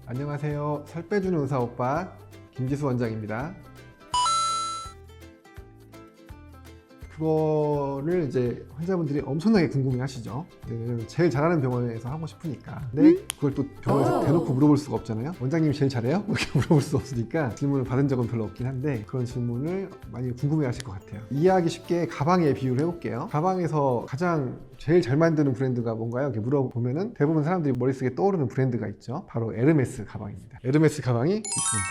안녕하세요. 살 빼주는 의사 오빠 김지수 원장입니다. 그거를 이제 환자분들이 엄청나게 궁금해 하시죠. 왜냐면 제일 잘하는 병원에서 하고 싶으니까. 근데 그걸 또 병원에서 대놓고 물어볼 수가 없잖아요. 원장님이 제일 잘해요? 이렇게 물어볼 수 없으니까 질문을 받은 적은 별로 없긴 한데 그런 질문을 많이 궁금해 하실 것 같아요. 이해하기 쉽게 가방에 비유를 해볼게요. 가방에서 가장 제일 잘 만드는 브랜드가 뭔가요? 이렇게 물어보면은 대부분 사람들이 머릿속에 떠오르는 브랜드가 있죠. 바로 에르메스 가방입니다. 에르메스 가방이 있습니다.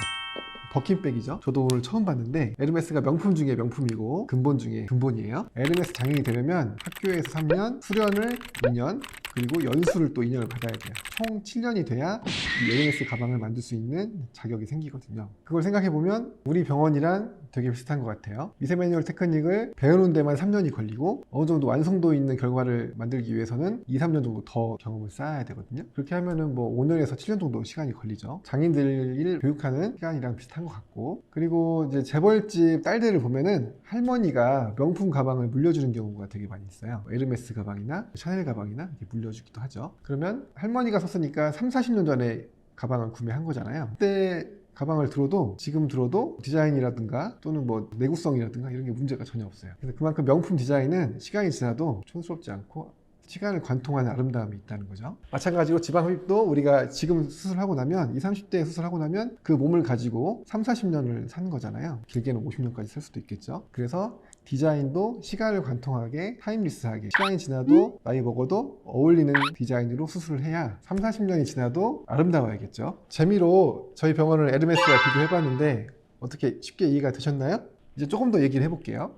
버킨백이죠. 저도 오늘 처음 봤는데 에르메스가 명품 중에 명품이고 근본 중에 근본이에요. 에르메스 장인이 되려면 학교에서 3년, 수련을 2년, 그리고 연수를 또 2년을 받아야 돼요. 총 7년이 돼야 이 에르메스 가방을 만들 수 있는 자격이 생기거든요. 그걸 생각해보면 우리 병원이랑 되게 비슷한 것 같아요. 미세 매뉴얼 테크닉을 배우는 데만 3년이 걸리고 어느 정도 완성도 있는 결과를 만들기 위해서는 2, 3년 정도 더 경험을 쌓아야 되거든요. 그렇게 하면은 뭐 5년에서 7년 정도 시간이 걸리죠. 장인들을 교육하는 시간이랑 비슷한 것 같고, 그리고 이제 재벌집 딸들을 보면은 할머니가 명품 가방을 물려주는 경우가 되게 많이 있어요. 에르메스 가방이나 샤넬 가방이나 이렇게 물려주기도 하죠. 그러면 할머니가 썼으니까 3, 40년 전에 가방을 구매한 거잖아요. 그때 가방을 들어도 지금 들어도 디자인이라든가 또는 뭐 내구성이라든가 이런 게 문제가 전혀 없어요. 그래서 그만큼 명품 디자인은 시간이 지나도 촌스럽지 않고 시간을 관통하는 아름다움이 있다는 거죠. 마찬가지로 지방 흡입도 우리가 지금 수술하고 나면 20, 30대에 수술하고 나면 그 몸을 가지고 3, 40년을 사는 거잖아요. 길게는 50년까지 살 수도 있겠죠. 그래서 디자인도 시간을 관통하게 타임리스하게 시간이 지나도 나이 먹어도 어울리는 디자인으로 수술을 해야 3, 40년이 지나도 아름다워야겠죠. 재미로 저희 병원을 에르메스와 비교해봤는데 어떻게 쉽게 이해가 되셨나요? 이제 조금 더 얘기를 해볼게요.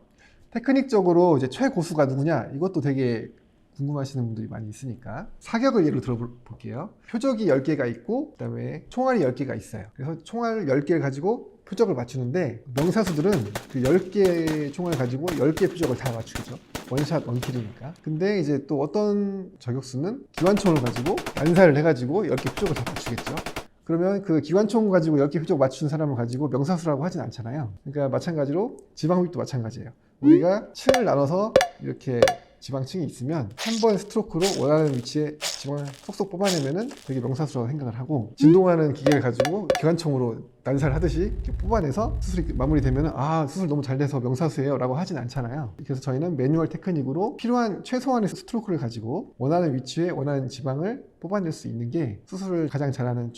테크닉적으로 이제 최고수가 누구냐, 이것도 되게 궁금하시는 분들이 많이 있으니까 사격을 예로 들어볼게요. 표적이 10개가 있고 그 다음에 총알이 10개가 있어요. 그래서 총알 10개를 가지고 표적을 맞추는데 명사수들은 그 10개 총알 가지고 10개 표적을 다 맞추죠. 원샷 원킬이니까. 근데 이제 또 어떤 저격수는 기관총을 가지고 난사를 해가지고 10개 표적을 다 맞추겠죠. 그러면 그 기관총 가지고 10개 표적 맞춘 사람을 가지고 명사수라고 하진 않잖아요. 그러니까 마찬가지로 지방흡입도 마찬가지예요. 우리가 층을 나눠서 이렇게 지방층이 있으면 한 번 스트로크로 원하는 위치에 지방을 쏙쏙 뽑아내면은 되게 명사수라고 생각을 하고, 진동하는 기계를 가지고 기관총으로 난사를 하듯이 이렇게 뽑아내서 수술이 마무리되면은 아, 수술 너무 잘 돼서 명사수예요 라고 하진 않잖아요. 그래서 저희는 매뉴얼 테크닉으로 필요한 최소한의 스트로크를 가지고 원하는 위치에 원하는 지방을 뽑아낼 수 있는 게 수술을 가장 잘하는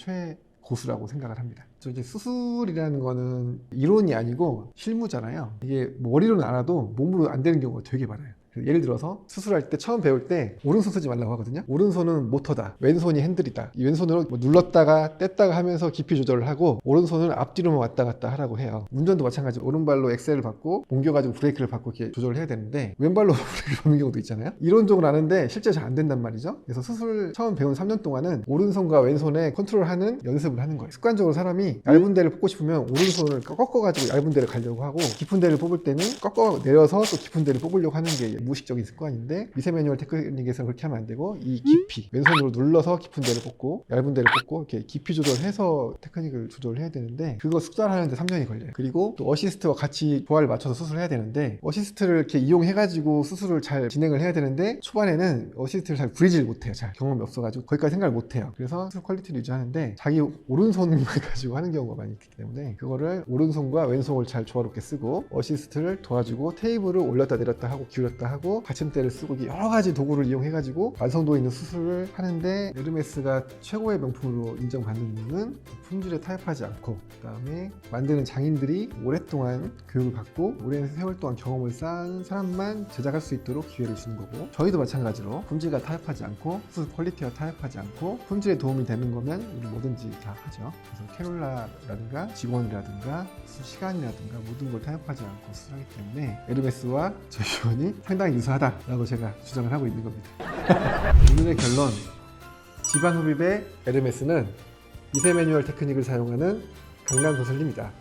고수라고 생각을 합니다. 저 이제 수술이라는 거는 이론이 아니고 실무잖아요. 이게 머리로는 알아도 몸으로 안 되는 경우가 되게 많아요. 예를 들어서 수술할 때 처음 배울 때 오른손 쓰지 말라고 하거든요. 오른손은 모터다, 왼손이 핸들이다. 이 왼손으로 뭐 눌렀다가 뗐다가 하면서 깊이 조절을 하고 오른손은 앞뒤로만 왔다 갔다 하라고 해요. 운전도 마찬가지로 오른발로 엑셀을 밟고 옮겨가지고 브레이크를 밟고 이렇게 조절을 해야 되는데 왼발로 브레이크를 밟는 경우도 있잖아요. 이론적으로 아는데 실제 잘 안 된단 말이죠. 그래서 수술 처음 배운 3년 동안은 오른손과 왼손에 컨트롤하는 연습을 하는 거예요. 습관적으로 사람이 얇은 데를 뽑고 싶으면 오른손을 꺾어가지고 얇은 데를 가려고 하고, 깊은 데를 뽑을 때는 꺾어 내려서 또 깊은 데를 뽑으려고 하는 게 무의식적인 습관인데, 미세 매뉴얼 테크닉에서는 그렇게 하면 안 되고 이 깊이 왼손으로 눌러서 깊은 데를 뽑고 얇은 데를 뽑고 이렇게 깊이 조절해서 테크닉을 조절을 해야 되는데, 그거 숙달하는데 3년이 걸려요. 그리고 또 어시스트와 같이 조화를 맞춰서 수술을 해야 되는데 어시스트를 이렇게 이용해 가지고 수술을 잘 진행을 해야 되는데 초반에는 어시스트를 잘 부리지를 못해요. 잘 경험이 없어가지고 거기까지 생각을 못해요. 그래서 수술 퀄리티를 유지하는데 자기 오른손만 가지고 하는 경우가 많이 있기 때문에 그거를 오른손과 왼손을 잘 조화롭게 쓰고 어시스트를 도와주고 테이블을 올렸다 내렸다 하고 기울였다 하고 받침대를 쓰고 여러 가지 도구를 이용해가지고 완성도 있는 수술을 하는데, 에르메스가 최고의 명품으로 인정받는 이유는 품질에 타협하지 않고 그 다음에 만드는 장인들이 오랫동안 교육을 받고 오랜 세월 동안 경험을 쌓은 사람만 제작할 수 있도록 기회를 주는 거고, 저희도 마찬가지로 품질과 타협하지 않고 수술 퀄리티와 타협하지 않고 품질에 도움이 되는 거면 우리 뭐든지 다 하죠. 그래서 캐롤라라든가 직원이라든가 수술 시간이라든가 모든 걸 타협하지 않고 수술하기 때문에 에르메스와 저희 병원이 상당히 유사하다라고 제가 주장을 하고 있는 겁니다. 오늘의 결론, 지방흡입의 에르메스는 미세 매뉴얼 테크닉을 사용하는 강남 도슬입니다.